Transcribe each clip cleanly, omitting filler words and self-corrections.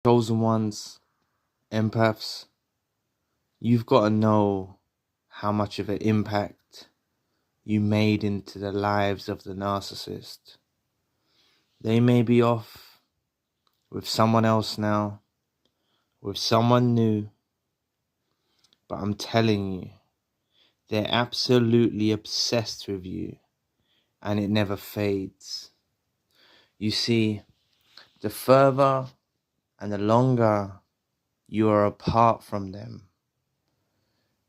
chosen ones, empaths, you've got to know how much of an impact you made into the lives of the narcissist. They may be off with someone else now, with someone new, but I'm telling you, they're absolutely obsessed with you, and it never fades. You see, the further and the longer you are apart from them,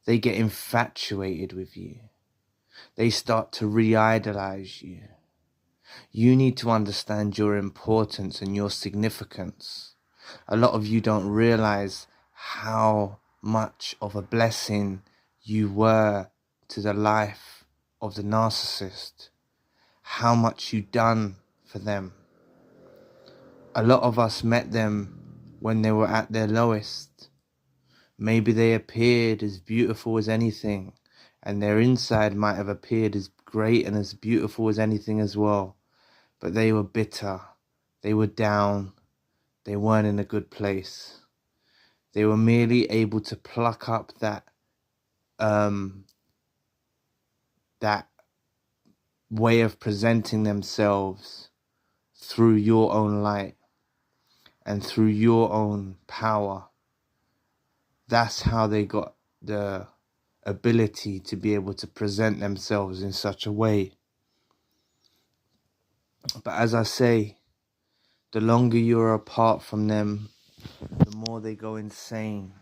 they get infatuated with you. They start to re-idolize you. You need to understand your importance and your significance. A lot of you don't realize how much of a blessing you were to the life of the narcissist, how much you done for them. A lot of us met them when they were at their lowest. Maybe they appeared as beautiful as anything, and their inside might have appeared as great and as beautiful as anything as well. But they were bitter, they were down, they weren't in a good place. They were merely able to pluck up that way of presenting themselves through your own light and through your own power. That's how they got the ability to be able to present themselves in such a way. But as I say, the longer you're apart from them, the more they go insane.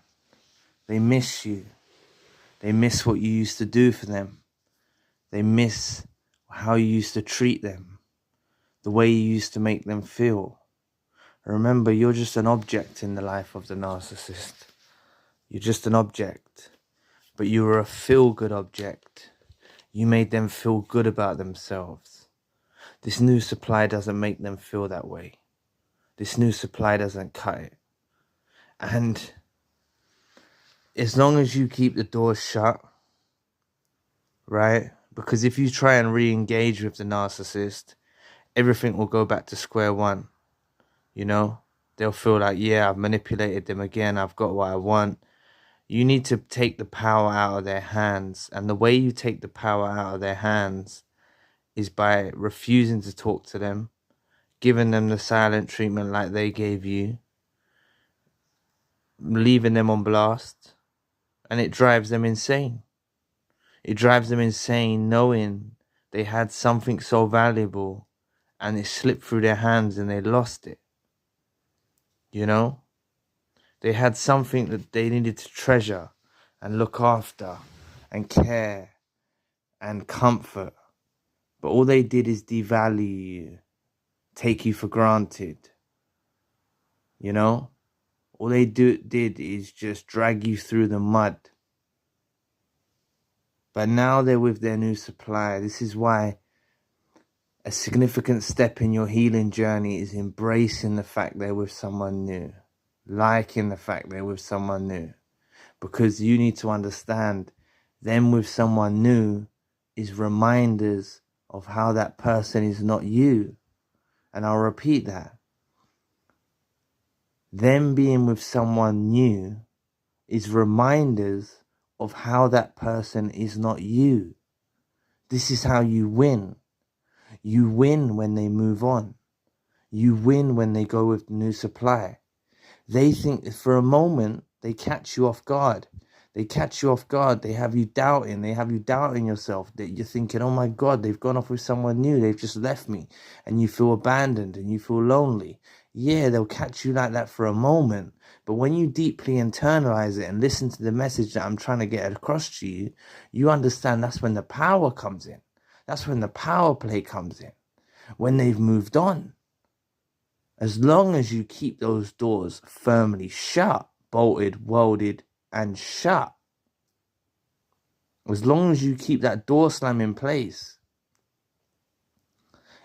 They miss you. They miss what you used to do for them. They miss how you used to treat them, the way you used to make them feel. Remember, you're just an object in the life of the narcissist. You're just an object, but you were a feel-good object. You made them feel good about themselves. This new supply doesn't make them feel that way. This new supply doesn't cut it. And as long as you keep the doors shut, right? Because if you try and re-engage with the narcissist, everything will go back to square one. You know, they'll feel like, yeah, I've manipulated them again. I've got what I want. You need to take the power out of their hands. And the way you take the power out of their hands is by refusing to talk to them, giving them the silent treatment like they gave you, leaving them on blast, and it drives them insane. It drives them insane knowing they had something so valuable and it slipped through their hands and they lost it. You know? They had something that they needed to treasure and look after and care and comfort. But all they did is devalue you, take you for granted. You know? All they did is just drag you through the mud. But now they're with their new supply. This is why a significant step in your healing journey is embracing the fact they're with someone new. Liking the fact they're with someone new. Because you need to understand them with someone new is reminders of how that person is not you. And I'll repeat that. Them being with someone new is reminders of how that person is not you. This is how you win. You win when they move on. You win when they go with the new supply. They think that for a moment, they catch you off guard. They catch you off guard. They have you doubting. They have you doubting yourself. That you're thinking, oh my God, they've gone off with someone new. They've just left me. And you feel abandoned and you feel lonely. Yeah, they'll catch you like that for a moment. But when you deeply internalize it and listen to the message that I'm trying to get across to you, you understand that's when the power comes in. That's when the power play comes in. When they've moved on. As long as you keep those doors firmly shut, bolted, welded, and shut. As long as you keep that door slam in place.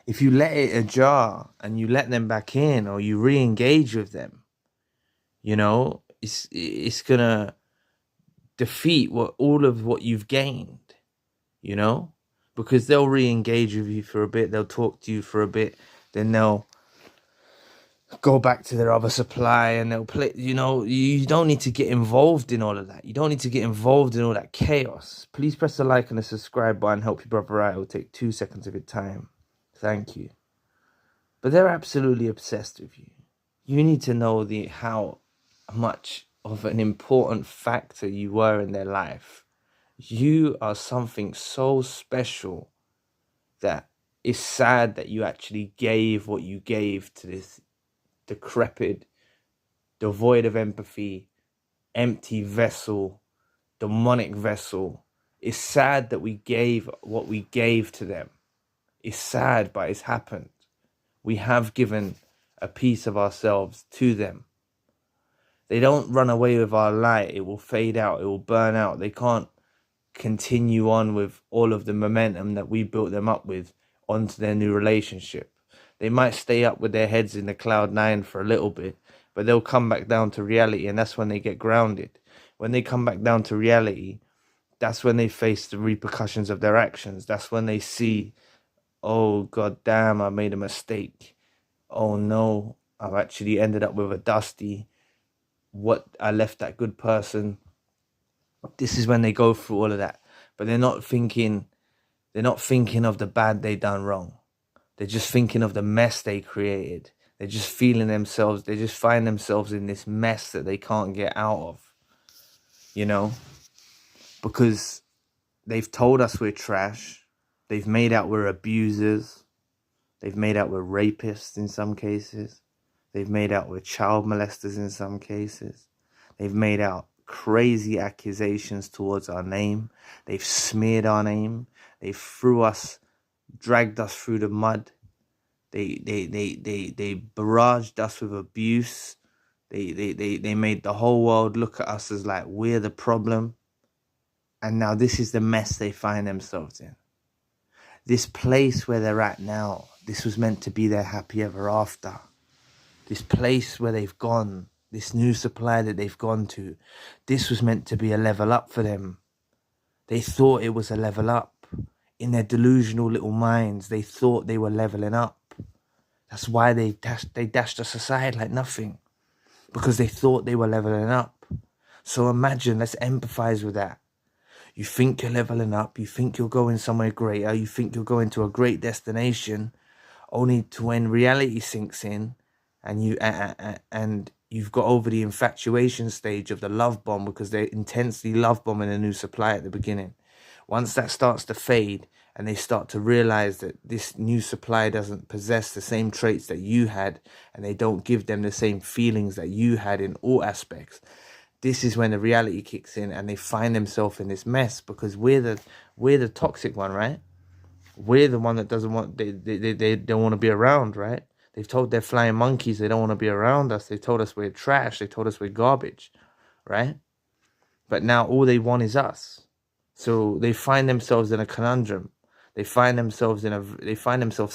If you let it ajar and you let them back in or you re-engage with them, you know, it's going to defeat all of what you've gained, you know, because they'll re-engage with you for a bit. They'll talk to you for a bit. Then they'll go back to their other supply, and they'll play, you know. You don't need to get involved in all of that. You don't need to get involved in all that chaos. Please press the like and the subscribe button. Help your brother out. It will take 2 seconds of your time. Thank you. But they're absolutely obsessed with you. You need to know how much of an important factor you were in their life. You are something so special that it's sad that you actually gave what you gave to this decrepit, devoid of empathy, empty vessel, demonic vessel. It's sad that we gave what we gave to them. It's sad, but it's happened. We have given a piece of ourselves to them. They don't run away with our light. It will fade out. It will burn out. They can't continue on with all of the momentum that we built them up with onto their new relationship. They might stay up with their heads in the cloud 9 for a little bit, but they'll come back down to reality, and that's when they get grounded. When they come back down to reality, that's when they face the repercussions of their actions. That's when they see, oh, god damn, I made a mistake. Oh no, I've actually ended up with a dusty. What, I left that good person. This is when they go through all of that. But they're not thinking of the bad they done wrong. They're just thinking of the mess they created. They're just feeling themselves. They just find themselves in this mess that they can't get out of. You know? Because they've told us we're trash. They've made out we're abusers. They've made out we're rapists in some cases. They've made out we're child molesters in some cases. They've made out crazy accusations towards our name. They've smeared our name. They dragged us through the mud. They barraged us with abuse. They made the whole world look at us as like we're the problem. And now this is the mess they find themselves in. This place where they're at now, this was meant to be their happy ever after. This place where they've gone, this new supply that they've gone to, this was meant to be a level up for them. They thought it was a level up. In their delusional little minds, they thought they were leveling up. That's why they dashed us aside like nothing. Because they thought they were leveling up. So imagine, let's empathize with that. You think you're leveling up, you think you're going somewhere greater, you think you're going to a great destination, only to when reality sinks in and you've got over the infatuation stage of the love bomb, because they're intensely love bombing a new supply at the beginning. Once that starts to fade and they start to realize that this new supply doesn't possess the same traits that you had, and they don't give them the same feelings that you had in all aspects, this is when the reality kicks in and they find themselves in this mess, because we're the toxic one, right? We're the one that doesn't want, they don't want to be around, right? They've told their flying monkeys they don't want to be around us. They told us we're trash. They told us we're garbage, right? But now all they want is us. So they find themselves in a conundrum. They find themselves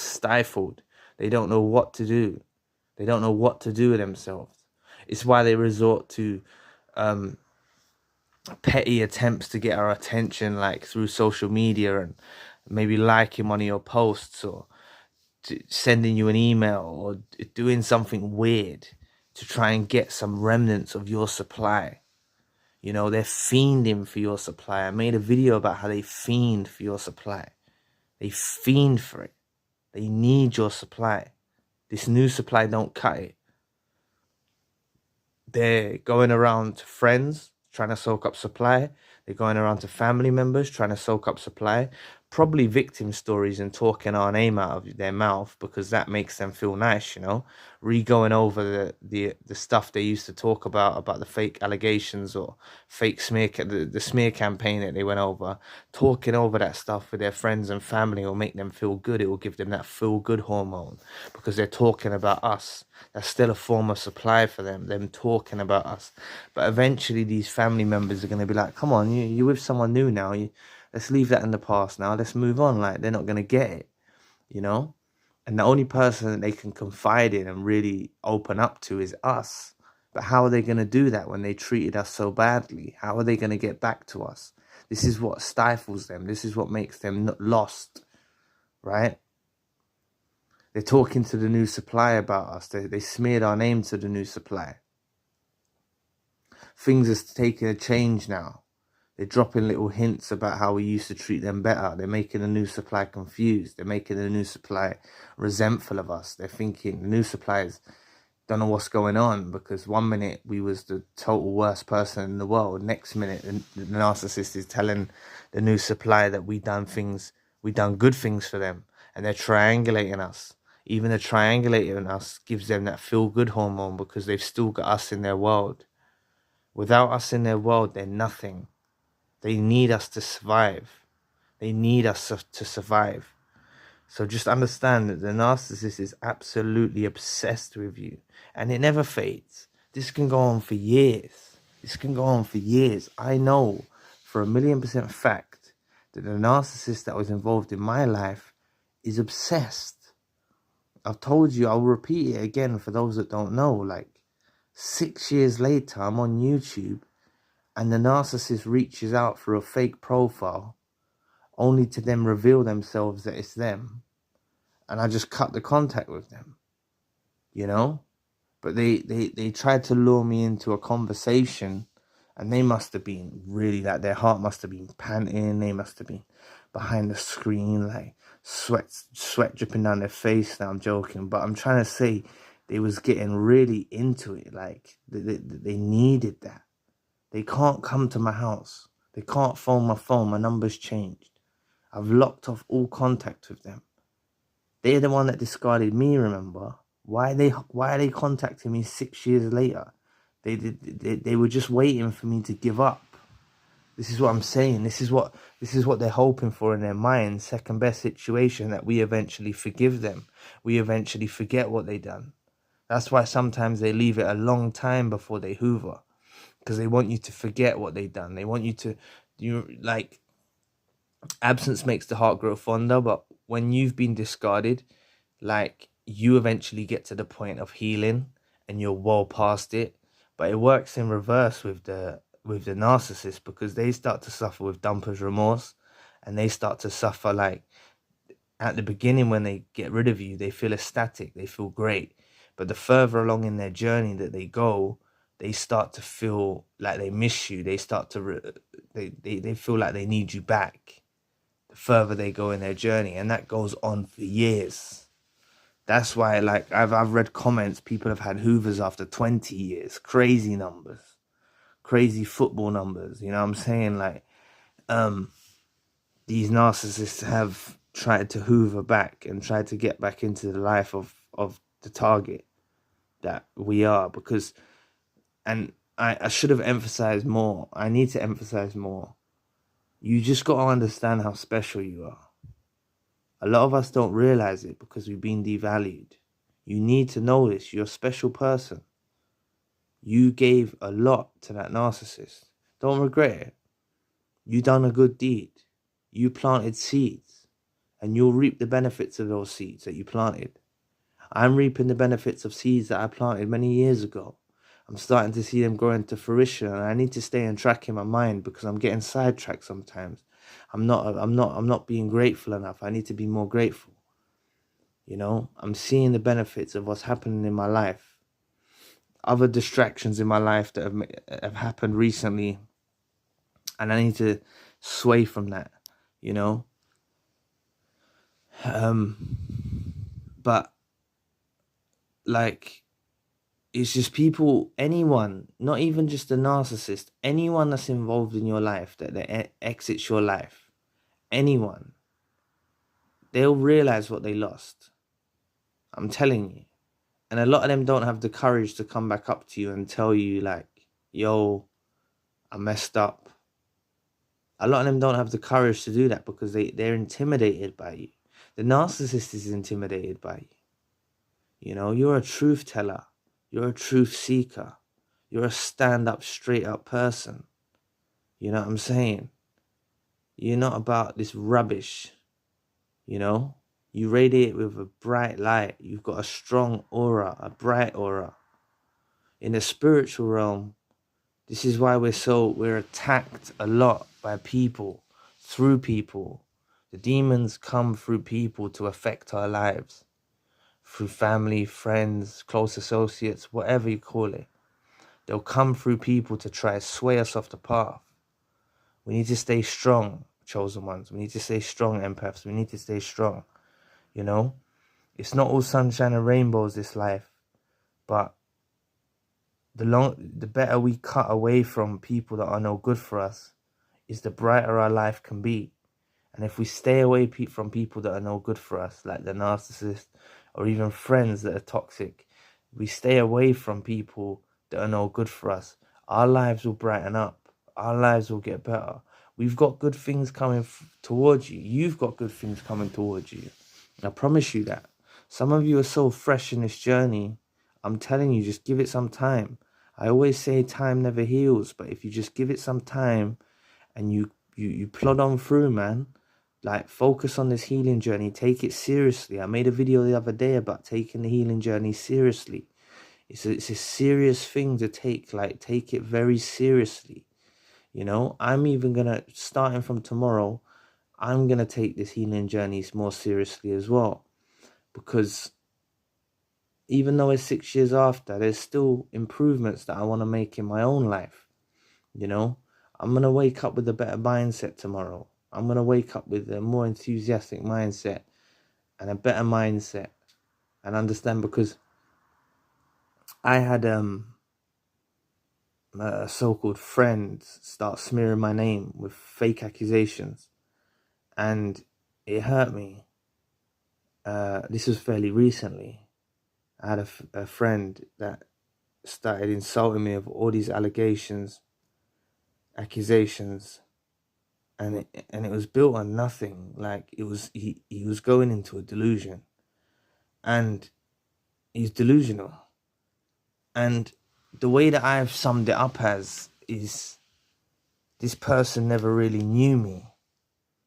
stifled. They don't know what to do. They don't know what to do with themselves. It's why they resort to petty attempts to get our attention, like through social media and maybe liking one of your posts, or sending you an email, or doing something weird to try and get some remnants of your supply. You know, they're fiending for your supply. I made a video about how they fiend for your supply. They fiend for it. They need your supply. This new supply don't cut it. They're going around to friends trying to soak up supply. They're going around to family members trying to soak up supply. Probably victim stories and talking our name out of their mouth, because that makes them feel nice, you know. Re-going over the stuff they used to talk about the fake allegations or fake smear, the smear campaign that they went over. Talking over that stuff with their friends and family will make them feel good. It will give them that feel-good hormone, because they're talking about us. That's still a form of supply for them talking about us. But eventually these family members are going to be like, come on, you're with someone new now. Let's leave that in the past now. Let's move on. Like, they're not going to get it, you know? And the only person that they can confide in and really open up to is us. But how are they going to do that when they treated us so badly? How are they going to get back to us? This is what stifles them. This is what makes them lost, right? They're talking to the new supply about us. They smeared our name to the new supply. Things are taking a change now. They're dropping little hints about how we used to treat them better. They're making the new supply confused. They're making the new supply resentful of us. They're thinking the new suppliers don't know what's going on, because one minute we was the total worst person in the world. Next minute, the narcissist is telling the new supply that we done good things for them. And they're triangulating us. Even the triangulating us gives them that feel-good hormone, because they've still got us in their world. Without us in their world, they're nothing. They need us to survive. They need us to survive. So just understand that the narcissist is absolutely obsessed with you. And it never fades. This can go on for years. This can go on for years. I know for 1,000,000% fact that the narcissist that was involved in my life is obsessed. I've told you, I'll repeat it again for those that don't know. Like 6 years later, I'm on YouTube, and the narcissist reaches out for a fake profile, only to then reveal themselves that it's them. And I just cut the contact with them, you know? But they tried to lure me into a conversation, and they must have been really, like, their heart must have been panting. They must have been behind the screen, like sweat dripping down their face. Now I'm joking, but I'm trying to say they was getting really into it. Like they needed that. They can't come to my house. They can't phone my phone. My number's changed. I've locked off all contact with them. They're the one that discarded me, remember? Why are they contacting me 6 years later? They were just waiting for me to give up. This is what I'm saying. This is what they're hoping for in their mind. Second best situation, that we eventually forgive them. We eventually forget what they done. That's why sometimes they leave it a long time before they hoover. Because they want you to forget what they've done. They want you to, like, absence makes the heart grow fonder. But when you've been discarded, like, you eventually get to the point of healing and you're well past it. But it works in reverse with the narcissist, because they start to suffer with dumper's remorse, and they start to suffer, like, at the beginning when they get rid of you, they feel ecstatic, they feel great. But the further along in their journey that they go, they start to feel like they miss you. They start to, they feel like they need you back the further they go in their journey. And that goes on for years. That's why, like, I've read comments, people have had hoovers after 20 years. Crazy numbers. Crazy football numbers. You know what I'm saying? Like, these narcissists have tried to hoover back and tried to get back into the life of the target that we are. Because, and I should have emphasized more. I need to emphasize more. You just got to understand how special you are. A lot of us don't realize it because we've been devalued. You need to know this. You're a special person. You gave a lot to that narcissist. Don't regret it. You done a good deed. You planted seeds. And you'll reap the benefits of those seeds that you planted. I'm reaping the benefits of seeds that I planted many years ago. I'm starting to see them grow into fruition, and I need to stay on track in my mind, because I'm getting sidetracked sometimes. I'm not being grateful enough. I need to be more grateful. You know, I'm seeing the benefits of what's happening in my life. Other distractions in my life that have happened recently, and I need to sway from that, you know. But, like, it's just people, anyone, not even just a narcissist, anyone that's involved in your life, that exits your life, anyone, they'll realize what they lost. I'm telling you. And a lot of them don't have the courage to come back up to you and tell you, like, yo, I messed up. A lot of them don't have the courage to do that because they're intimidated by you. The narcissist is intimidated by you. You know, you're a truth teller. You're a truth seeker. You're a stand-up, straight-up person. You know what I'm saying? You're not about this rubbish, you know? You radiate with a bright light. You've got a strong aura, a bright aura. In the spiritual realm, this is why we're attacked a lot by people, through people. The demons come through people to affect our lives. through family, friends, close associates, whatever you call it. They'll come through people to try to sway us off the path. We need to stay strong, chosen ones. We need to stay strong, empaths. We need to stay strong, you know? It's not all sunshine and rainbows, this life. But the better we cut away from people that are no good for us, is the brighter our life can be. And if we stay away from people that are no good for us, like the narcissist, or even friends that are toxic, we stay away from people that are no good for us, our lives will brighten up. Our lives will get better. We've got good things coming towards you. You've got good things coming towards you. I promise you that. Some of you are so fresh in this journey. I'm telling you, just give it some time. I always say time never heals, but if you just give it some time and you plod on through, man, like focus on this healing journey, take it seriously. I made a video the other day about taking the healing journey seriously. It's a serious thing to take, like take it very seriously. You know, I'm even gonna, starting from tomorrow, I'm gonna take this healing journey more seriously as well. Because even though it's 6 years after, there's still improvements that I want to make in my own life. You know, I'm going to wake up with a better mindset tomorrow. I'm going to wake up with a more enthusiastic mindset and a better mindset and understand, because I had a so-called friend start smearing my name with fake accusations, and it hurt me. This was fairly recently. I had a friend that started insulting me with all these accusations, and it was built on nothing. Like it was, he was going into a delusion, and he's delusional. And the way that I've summed it up as is, this person never really knew me.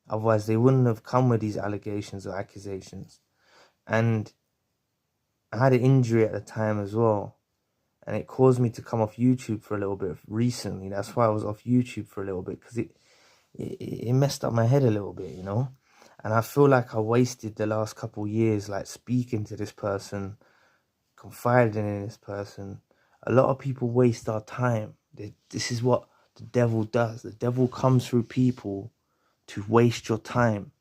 Otherwise, they wouldn't have come with these allegations or accusations. And I had an injury at the time as well, and it caused me to come off YouTube for a little bit recently. That's why I was off YouTube for a little bit, because it messed up my head a little bit, you know. And I feel like I wasted the last couple of years, like speaking to this person, confiding in this person. A lot of people waste our time. This is what the devil does. The devil comes through people to waste your time.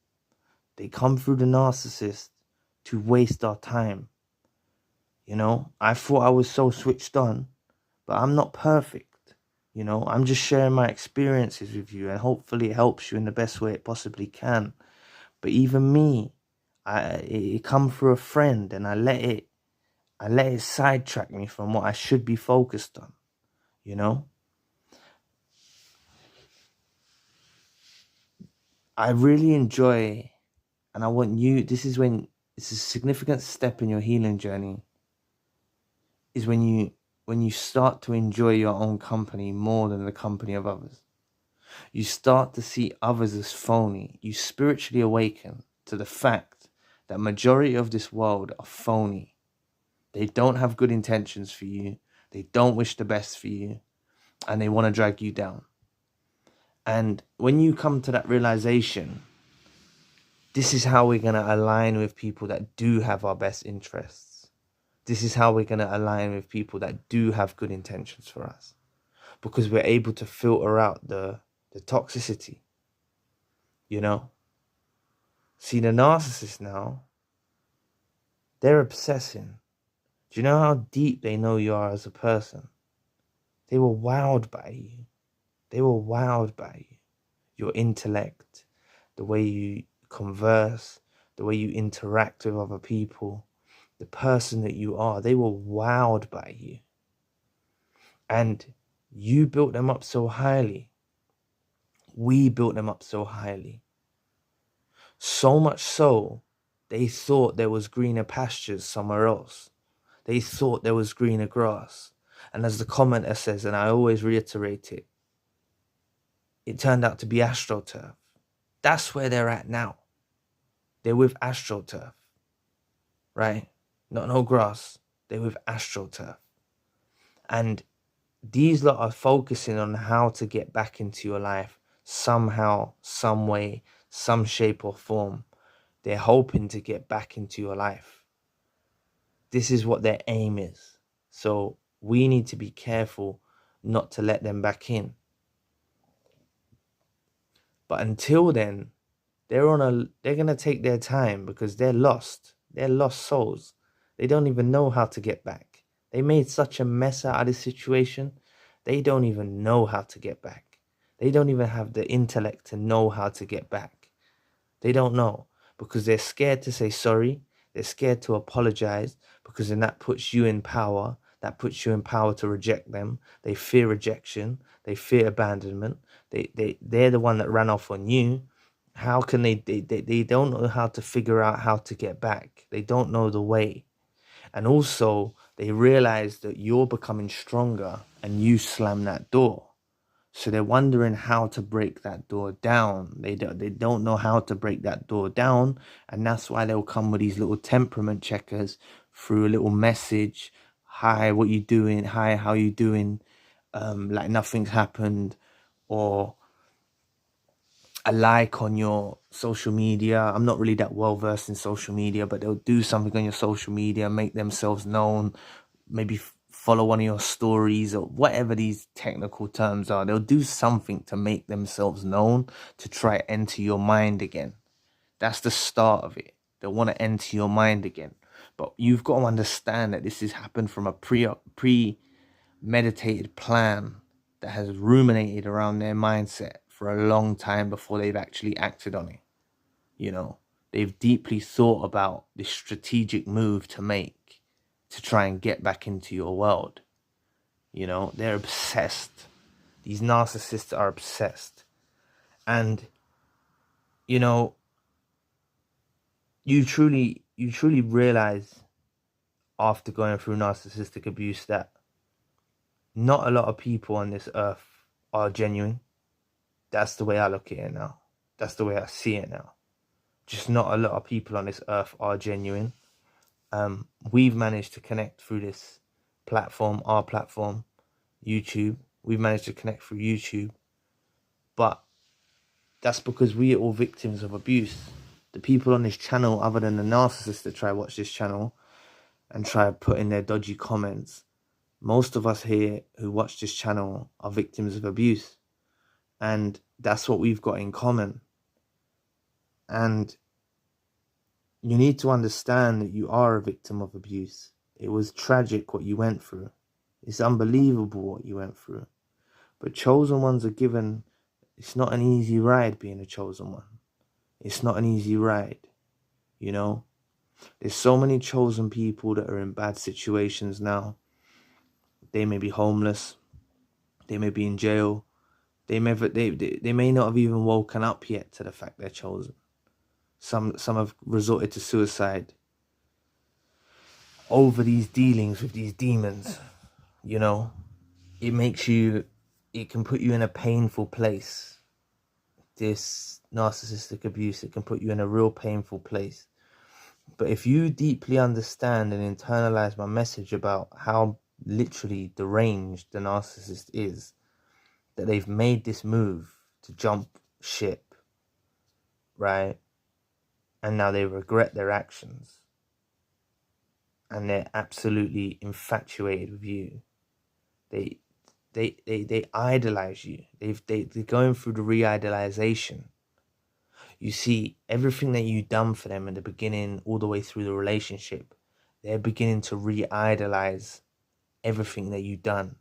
They come through the narcissist to waste our time. You know, I thought I was so switched on, but I'm not perfect. You know, I'm just sharing my experiences with you, and hopefully it helps you in the best way it possibly can. But even me, it come through a friend, and I let it sidetrack me from what I should be focused on. You know, I really enjoy, and I want you, this is a significant step in your healing journey, is when you start to enjoy your own company more than the company of others. You start to see others as phony. You spiritually awaken to the fact that majority of this world are phony. They don't have good intentions for you. They don't wish the best for you, and they want to drag you down. And when you come to that realization, this is how we're going to align with people that do have our best interests. This is how we're going to align with people that do have good intentions for us, because we're able to filter out the toxicity, you know. See, the narcissist now, they're obsessing. Do you know how deep they know you are as a person? They were wowed by you. They were wowed by you. Your intellect, the way you converse, the way you interact with other people, the person that you are. They were wowed by you. And you built them up so highly. We built them up so highly. So much so, they thought there was greener pastures somewhere else. They thought there was greener grass. And as the commenter says, and I always reiterate it, it turned out to be AstroTurf. That's where they're at now. They're with AstroTurf, right? Not no grass. They're with AstroTurf. And these lot are focusing on how to get back into your life somehow, some way, some shape or form. They're hoping to get back into your life. This is what their aim is. So we need to be careful not to let them back in. But until then, they're gonna take their time, because they're lost. They're lost souls. They don't even know how to get back. They made such a mess out of this situation. They don't even know how to get back. They don't even have the intellect to know how to get back. They don't know, because they're scared to say sorry. They're scared to apologize, because then that puts you in power. That puts you in power to reject them. They fear rejection. They fear abandonment. They're the one that ran off on you. How can they don't know how to figure out how to get back. They don't know the way. And also, they realize that you're becoming stronger and you slam that door. So they're wondering how to break that door down. They don't know how to break that door down. And that's why they'll come with these little temperament checkers through a little message. Hi, what you doing? Hi, how you doing? Like nothing's happened. Or a like on your social media. I'm not really that well versed in social media, but they'll do something on your social media, make themselves known, maybe follow one of your stories, or whatever these technical terms are. They'll do something to make themselves known, to try to enter your mind again. That's the start of it. They want to enter your mind again. But you've got to understand that this has happened from a premeditated plan that has ruminated around their mindset for a long time before they've actually acted on it. You know, they've deeply thought about this strategic move to make to try and get back into your world. You know, they're obsessed. These narcissists are obsessed. And, you know, you truly realize after going through narcissistic abuse that not a lot of people on this earth are genuine. That's the way I look at it now. That's the way I see it now. Just not a lot of people on this earth are genuine. We've managed to connect through this platform, our platform, YouTube. We've managed to connect through YouTube. But that's because we are all victims of abuse. The people on this channel, other than the narcissists that try to watch this channel and try to put in their dodgy comments, most of us here who watch this channel are victims of abuse. And that's what we've got in common. And you need to understand that you are a victim of abuse. It was tragic what you went through. It's unbelievable what you went through. But chosen ones are given, it's not an easy ride being a chosen one. It's not an easy ride, you know. There's so many chosen people that are in bad situations now. They may be homeless. They may be in jail. They may not have even woken up yet to the fact they're chosen. Some have resorted to suicide over these dealings with these demons. You know, it can put you in a painful place. This narcissistic abuse, it can put you in a real painful place. But if you deeply understand and internalize my message about how literally deranged the narcissist is, that they've made this move to jump ship, right? And now they regret their actions. And they're absolutely infatuated with you. They idolize you. They're going through the re-idolization. You see, everything that you've done for them in the beginning, all the way through the relationship, they're beginning to re-idolize everything that you've done.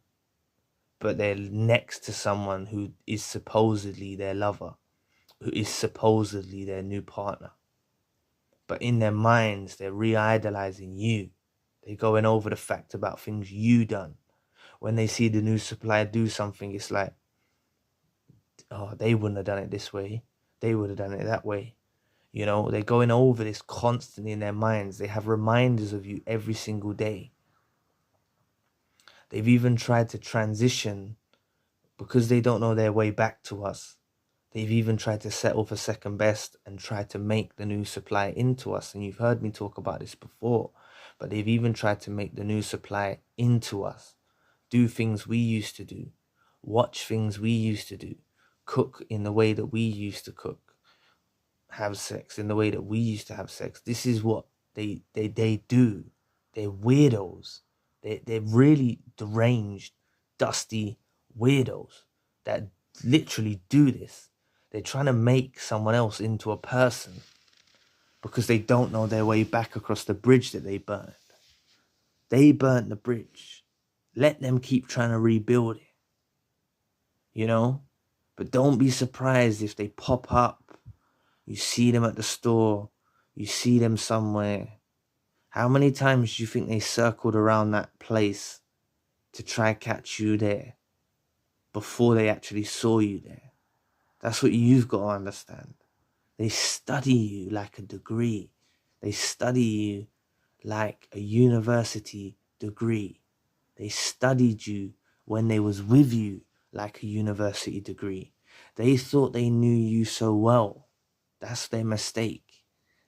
But they're next to someone who is supposedly their lover, who is supposedly their new partner. But in their minds, they're re-idolizing you. They're going over the fact about things you done. When they see the new supplier do something, it's like, oh, they wouldn't have done it this way. They would have done it that way. You know, they're going over this constantly in their minds. They have reminders of you every single day. They've even tried to transition because they don't know their way back to us. They've even tried to settle for second best and try to make the new supply into us. And you've heard me talk about this before. But they've even tried to make the new supply into us. Do things we used to do. Watch things we used to do. Cook in the way that we used to cook. Have sex in the way that we used to have sex. This is what they do. They're weirdos. They're really deranged, dusty weirdos that literally do this. They're trying to make someone else into a person because they don't know their way back across the bridge that they burned. They burnt the bridge. Let them keep trying to rebuild it. You know? But don't be surprised if they pop up. You see them at the store. You see them somewhere. How many times do you think they circled around that place to try catch you there before they actually saw you there? That's what you've got to understand. They study you like a degree. They study you like a university degree. They studied you when they was with you like a university degree. They thought they knew you so well. That's their mistake.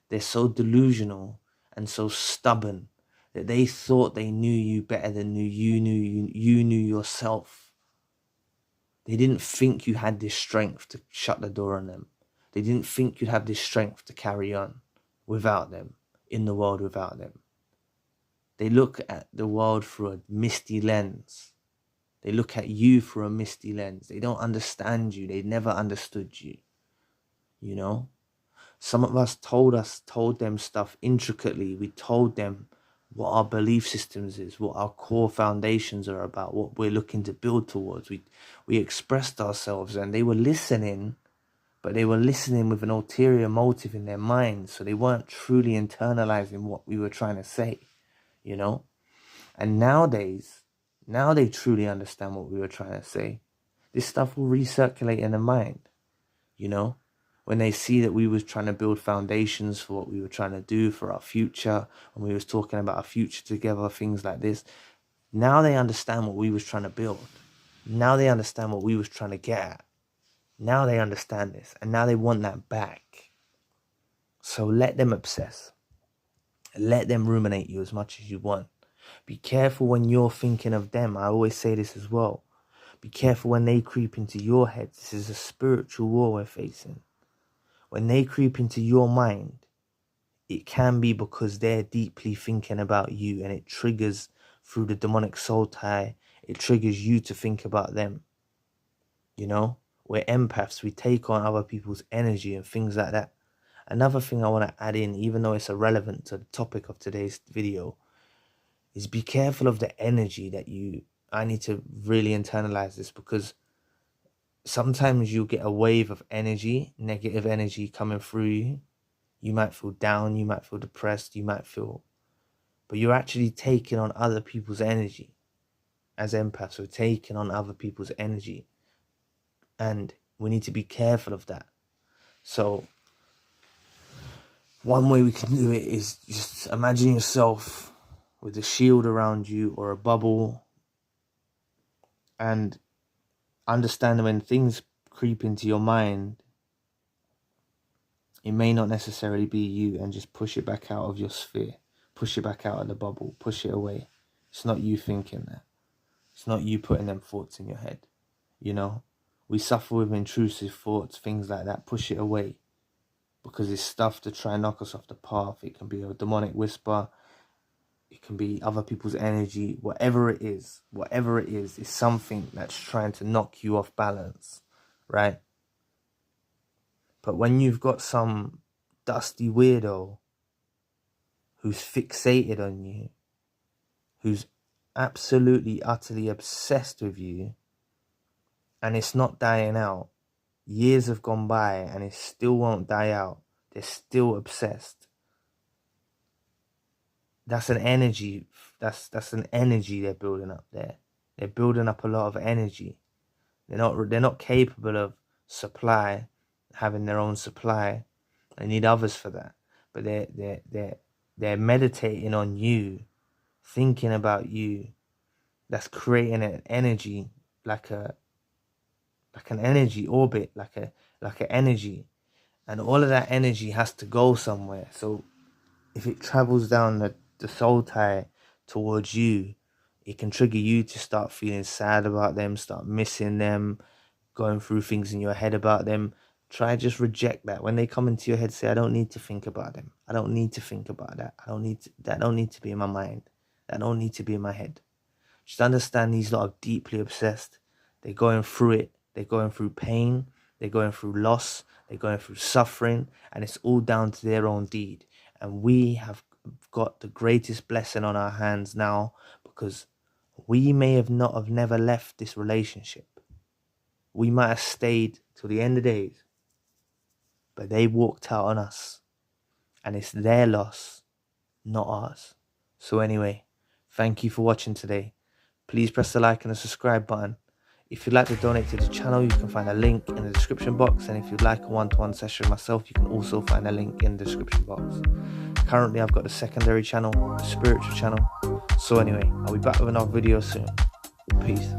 They're so delusional and so stubborn that they thought they knew you better than you knew yourself. They didn't think you had this strength to shut the door on them. They didn't think you'd have this strength to carry on without them, in the world without them. They look at the world through a misty lens. They look at you through a misty lens. They don't understand you. They never understood you. You know? Some of us told them stuff intricately. We told them what our belief systems is, what our core foundations are about, what we're looking to build towards. We expressed ourselves and they were listening, but they were listening with an ulterior motive in their minds. So they weren't truly internalizing what we were trying to say, you know? And nowadays, now they truly understand what we were trying to say. This stuff will recirculate in the mind, you know? When they see that we was trying to build foundations for what we were trying to do for our future, and we was talking about our future together, things like this. Now they understand what we was trying to build. Now they understand what we was trying to get at. Now they understand this, and now they want that back. So let them obsess. Let them ruminate you as much as you want. Be careful when you're thinking of them. I always say this as well. Be careful when they creep into your head. This is a spiritual war we're facing. When they creep into your mind, it can be because they're deeply thinking about you, and it triggers through the demonic soul tie. It triggers you to think about them. You know, we're empaths. We take on other people's energy and things like that. Another thing I want to add in, even though it's irrelevant to the topic of today's video, is be careful of the energy that I need to really internalize this, because sometimes you'll get a wave of energy, negative energy coming through you. You might feel down, you might feel depressed, but you're actually taking on other people's energy. As empaths, we're taking on other people's energy. And we need to be careful of that. So one way we can do it is just imagine yourself with a shield around you or a bubble, and understand when things creep into your mind, it may not necessarily be you, and just push it back out of your sphere. Push it back out of the bubble. Push it away. It's not you thinking that. It's not you putting them thoughts in your head. You know? We suffer with intrusive thoughts, things like that. Push it away. Because it's stuff to try and knock us off the path. It can be a demonic whisper. It can be other people's energy. Whatever it is, it's something that's trying to knock you off balance. Right? But when you've got some dusty weirdo who's fixated on you, who's absolutely, utterly obsessed with you, and it's not dying out, years have gone by and it still won't die out, they're still obsessed. That's an energy, that's an energy they're building up there. They're building up a lot of energy. They're not capable of having their own supply. They need others for that. But they're meditating on you, thinking about you. That's creating an energy, like an energy orbit, like an energy. And all of that energy has to go somewhere. So if it travels down the soul tie towards you, it can trigger you to start feeling sad about them, start missing them, going through things in your head about them. Try just reject that. When they come into your head, say, I don't need to think about them. I don't need to think about that. That don't need to be in my mind. that don't need to be in my head. Just understand these lot are deeply obsessed. They're going through it. They're going through pain. They're going through loss. They're going through suffering. And it's all down to their own deed. And we have got the greatest blessing on our hands now, because we may have never left this relationship. We might have stayed till the end of days. But they walked out on us. And it's their loss, not ours. So anyway, thank you for watching today. Please press the like and the subscribe button. If you'd like to donate to the channel, you can find a link in the description box. And if you'd like a one-to-one session with myself, you can also find a link in the description box. Currently, I've got the secondary channel, the spiritual channel. So anyway, I'll be back with another video soon. Peace.